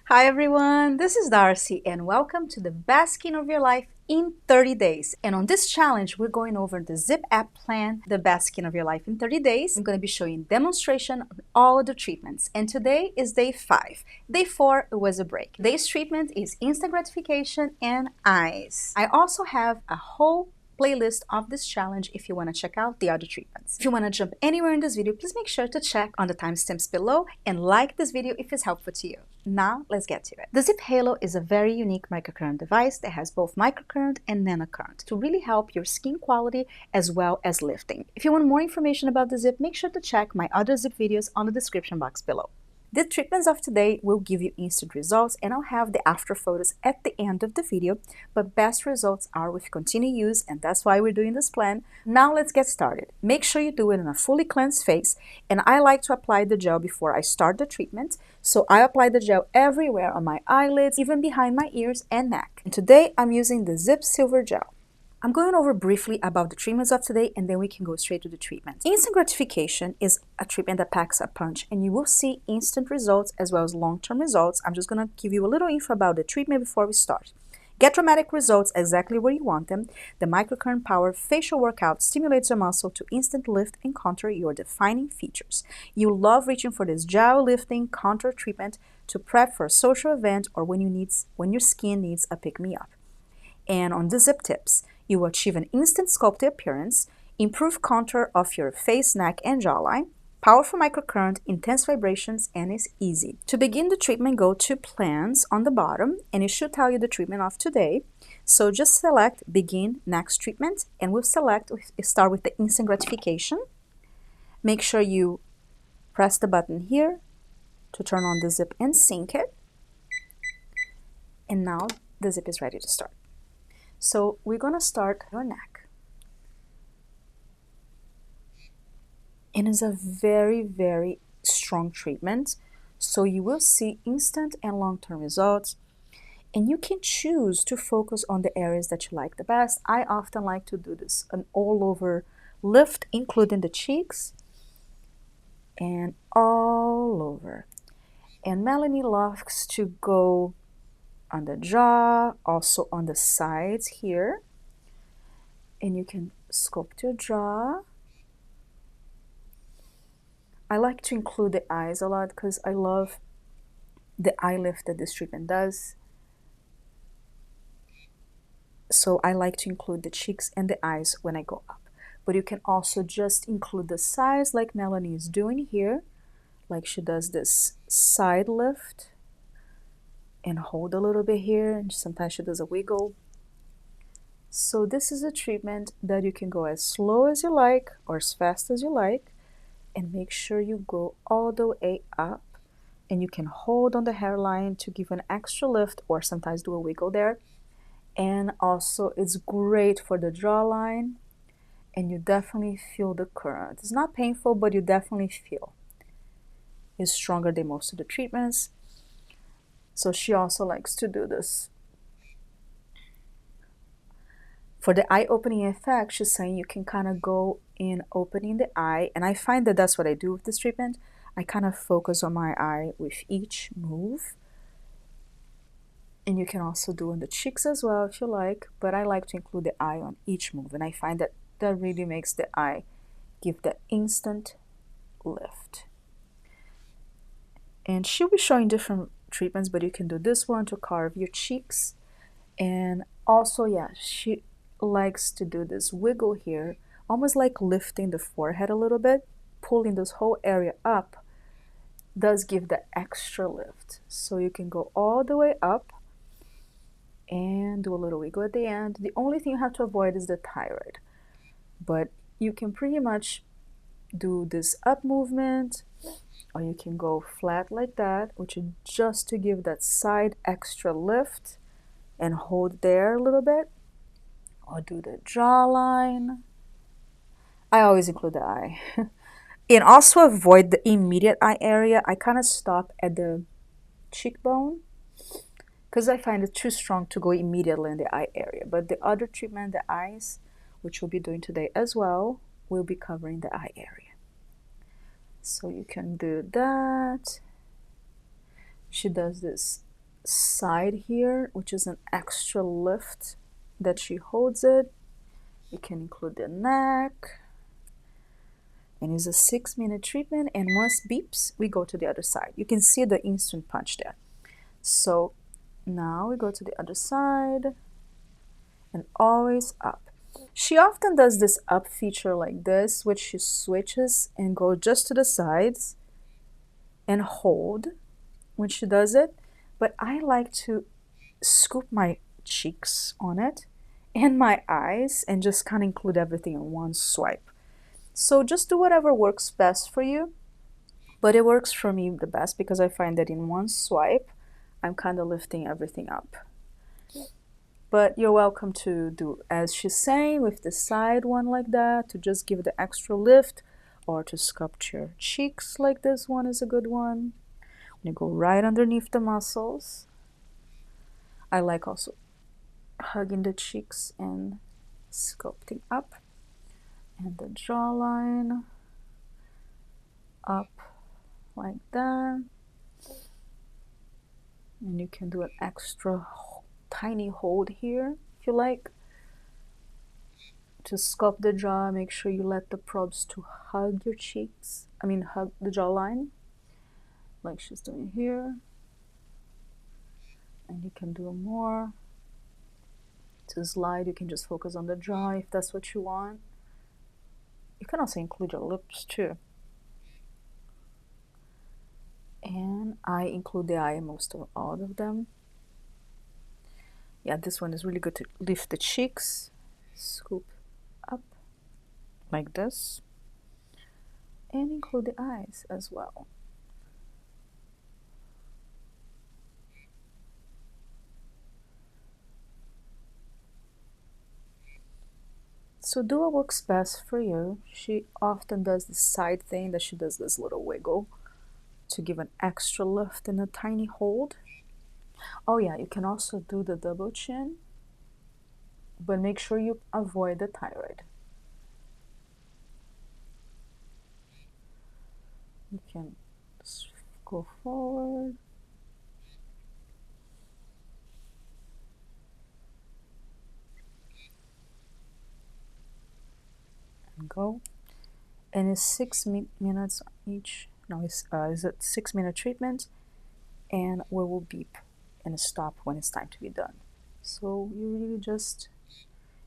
Hi everyone, this is Darcy and welcome to the best skin of your life in 30 days. And on this challenge, we're going over the ZIIP app plan, the best skin of your life in 30 days. I'm going to be showing demonstration of all the treatments. And today is day 5. Day 4 was a break. Today's treatment is instant gratification and eyes. I also have a whole playlist of this challenge if you want to check out the other treatments. If you want to jump anywhere in this video, please make sure to check on the timestamps below and like this video if it's helpful to you. Now, let's get to it. The ZIIP Halo is a very unique microcurrent device that has both microcurrent and nanocurrent to really help your skin quality as well as lifting. If you want more information about the ZIIP, make sure to check my other ZIIP videos on the description box below. The treatments of today will give you instant results, and I'll have the after photos at the end of the video, but best results are with continued use, and that's why we're doing this plan. Now let's get started. Make sure you do it in a fully cleansed face, and I like to apply the gel before I start the treatment, so I apply the gel everywhere on my eyelids, even behind my ears and neck. And today I'm using the ZIIP Silver Gel. I'm going over briefly about the treatments of today, and then we can go straight to the treatment. Instant gratification is a treatment that packs a punch, and you will see instant results as well as long-term results. I'm just going to give you a little info about the treatment before we start. Get dramatic results exactly where you want them. The microcurrent powered facial workout stimulates your muscle to instant lift and contour your defining features. You love reaching for this gel lifting contour treatment to prep for a social event or when your skin needs a pick-me-up. And on the ZIIP tips, you will achieve an instant sculpted appearance, improve contour of your face, neck, and jawline, powerful microcurrent, intense vibrations, and is easy. To begin the treatment, go to plans on the bottom, and it should tell you the treatment of today. So just select begin next treatment, and we'll start with the instant gratification. Make sure you press the button here to turn on the ZIIP and sync it. And now the ZIIP is ready to start. So we're going to start your neck. And it's a very, very strong treatment. So you will see instant and long-term results. And you can choose to focus on the areas that you like the best. I often like to do this an all-over lift, including the cheeks and all over. And Melanie loves to go on the jaw, also on the sides here, and you can sculpt your jaw. I like to include the eyes a lot because I love the eye lift that this treatment does. So I like to include the cheeks and the eyes when I go up. But you can also just include the sides like Melanie is doing here, like she does this side lift. And hold a little bit here, and sometimes she does a wiggle. So this is a treatment that you can go as slow as you like or as fast as you like, and make sure you go all the way up, and you can hold on the hairline to give an extra lift or sometimes do a wiggle there. And also it's great for the jawline, and you definitely feel the current. It's not painful, but you definitely feel. It's stronger than most of the treatments. So she also likes to do this. For the eye-opening effect, she's saying you can kind of go in opening the eye. And I find that that's what I do with this treatment. I kind of focus on my eye with each move. And you can also do on the cheeks as well if you like. But I like to include the eye on each move. And I find that that really makes the eye give that instant lift. And she'll be showing different treatments, but you can do this one to carve your cheeks. And also, yeah, she likes to do this wiggle here, almost like lifting the forehead a little bit, pulling this whole area up does give the extra lift. So you can go all the way up and do a little wiggle at the end. The only thing you have to avoid is the thyroid, but you can pretty much do this up movement, or you can go flat like that, which is just to give that side extra lift and hold there a little bit, or do the jawline. I always include the eye. And also avoid the immediate eye area. I kind of stop at the cheekbone because I find it too strong to go immediately in the eye area. But the other treatment, the eyes, which we'll be doing today as well, will be covering the eye area. So you can do that. She does this side here, which is an extra lift that she holds it. You can include the neck. And it's a 6-minute treatment, and once beeps, we go to the other side. You can see the instant punch there. So now we go to the other side and always up. She often does this up feature like this, which she switches and go just to the sides and hold when she does it. But I like to scoop my cheeks on it and my eyes and just kind of include everything in one swipe. So just do whatever works best for you, but it works for me the best because I find that in one swipe, I'm kind of lifting everything up. But you're welcome to do as she's saying with the side one like that, to just give the extra lift, or to sculpt your cheeks like this one is a good one. You go right underneath the muscles. I like also hugging the cheeks and sculpting up. And the jawline up like that. And you can do an extra tiny hold here if you like. To sculpt the jaw, make sure you let the probes to hug your cheeks. Hug the jawline, like she's doing here. And you can do more. To slide, you can just focus on the jaw if that's what you want. You can also include your lips too. And I include the eye in most of all of them. Yeah, this one is really good to lift the cheeks, scoop up like this, and include the eyes as well. So do what works best for you. She often does the side thing that she does this little wiggle to give an extra lift and a tiny hold. Oh yeah, you can also do the double chin, but make sure you avoid the thyroid. You can just go forward. And go. And it's 6 minutes each. No, it's a 6-minute treatment, and we will beep and stop when it's time to be done. So you really just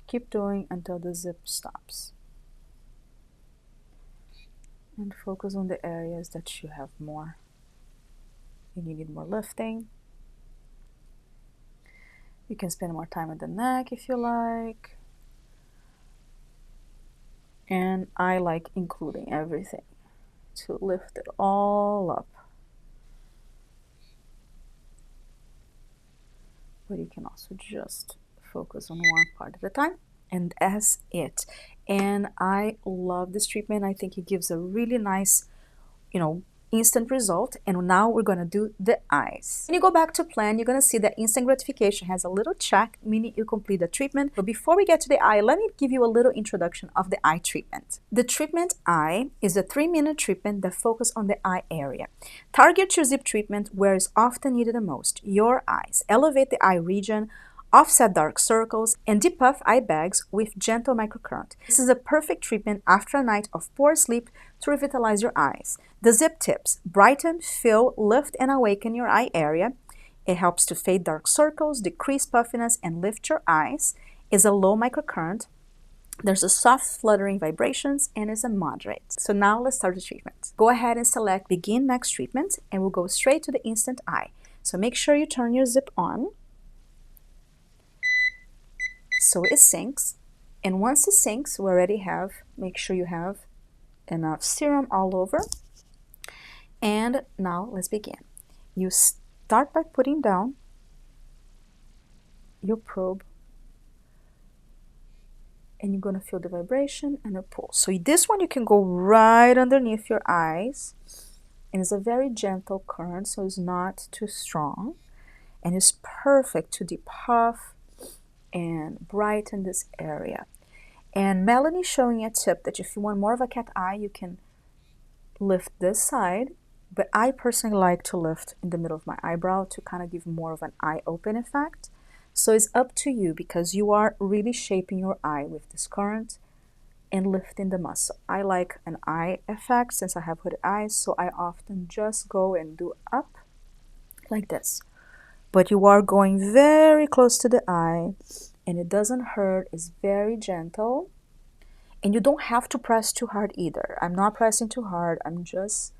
keep doing until the zip stops. And focus on the areas that you have more and you need more lifting. You can spend more time at the neck if you like. And I like including everything to lift it all up. But you can also just focus on one part at a time, and that's it. And I love this treatment. I think it gives a really nice, instant result. And now we're going to do the eyes. When you go back to plan, you're going to see that instant gratification has a little check, meaning you complete the treatment. But before we get to the eye, let me give you a little introduction of the eye treatment. The treatment eye is a 3-minute treatment that focuses on the eye area. Target your ZIIP treatment where it's often needed the most, your eyes. Elevate the eye region, offset dark circles, and depuff eye bags with gentle microcurrent. This is a perfect treatment after a night of poor sleep to revitalize your eyes. The ZIIP tips: brighten, fill, lift, and awaken your eye area. It helps to fade dark circles, decrease puffiness, and lift your eyes. It's a low microcurrent. There's a soft fluttering vibrations, and is a moderate. So now let's start the treatment. Go ahead and select begin next treatment, and we'll go straight to the instant eye. So make sure you turn your ZIIP on so it syncs. And once it syncs, we already make sure you have enough serum all over. And now let's begin. You start by putting down your probe, and you're going to feel the vibration and the pull. So this one you can go right underneath your eyes, and it's a very gentle current, so it's not too strong, and it's perfect to depuff and brighten this area. And Melanie's showing a tip that if you want more of a cat eye, you can lift this side but I personally like to lift in the middle of my eyebrow to kind of give more of an eye open effect. So it's up to you because you are really shaping your eye with this current and lifting the muscle. I like an eye effect since I have hooded eyes, so I often just go and do up like this. But you are going very close to the eye and it doesn't hurt, it's very gentle. And you don't have to press too hard either. I'm not pressing too hard, I'm just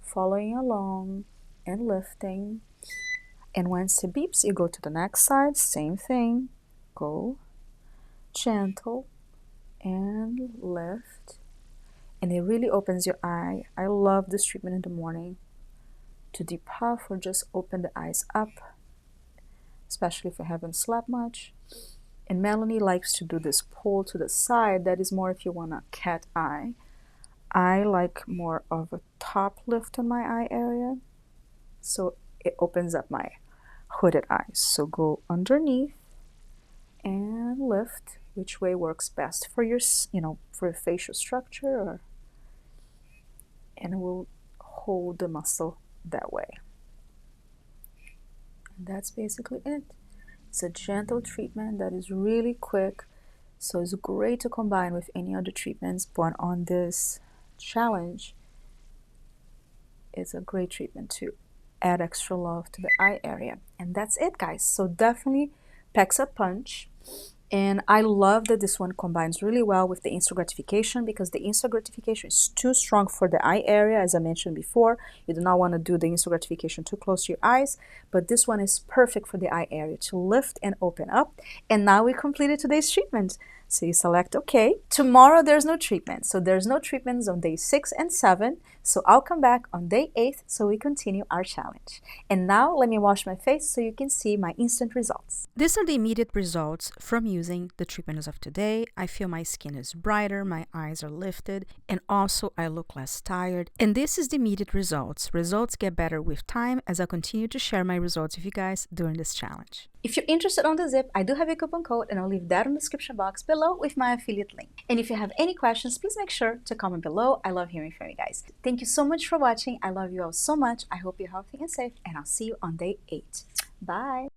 following along and lifting. And once it beeps, you go to the next side, same thing. Go gentle and lift. And it really opens your eye. I love this treatment in the morning to depuff or just open the eyes up, especially if you haven't slept much. And Melanie likes to do this pull to the side. That is more if you want a cat eye. I like more of a top lift in my eye area, so it opens up my hooded eyes. So go underneath and lift, which way works best for your, for your facial structure, and we'll hold the muscle that way. And that's basically it. It's a gentle treatment that is really quick, so it's great to combine with any other treatments, but on this challenge, it's a great treatment to add extra love to the eye area. And that's it, guys. So definitely packs a punch. And I love that this one combines really well with the instant gratification, because the instant gratification is too strong for the eye area, as I mentioned before. You do not want to do the instant gratification too close to your eyes, but this one is perfect for the eye area to lift and open up. And now we completed today's treatment. So you select OK. Tomorrow there's no treatment. So there's no treatments on day 6 and 7. So I'll come back on day 8 so we continue our challenge. And now let me wash my face so you can see my instant results. These are the immediate results from using the treatment as of today. I feel my skin is brighter, my eyes are lifted, and also I look less tired. And this is the immediate results. Results get better with time as I continue to share my results with you guys during this challenge. If you're interested on the ZIIP, I do have a coupon code and I'll leave that in the description box below with my affiliate link. And if you have any questions, please make sure to comment below. I love hearing from you guys. Thank you so much for watching. I love you all so much. I hope you're healthy and safe, and I'll see you on day 8. Bye.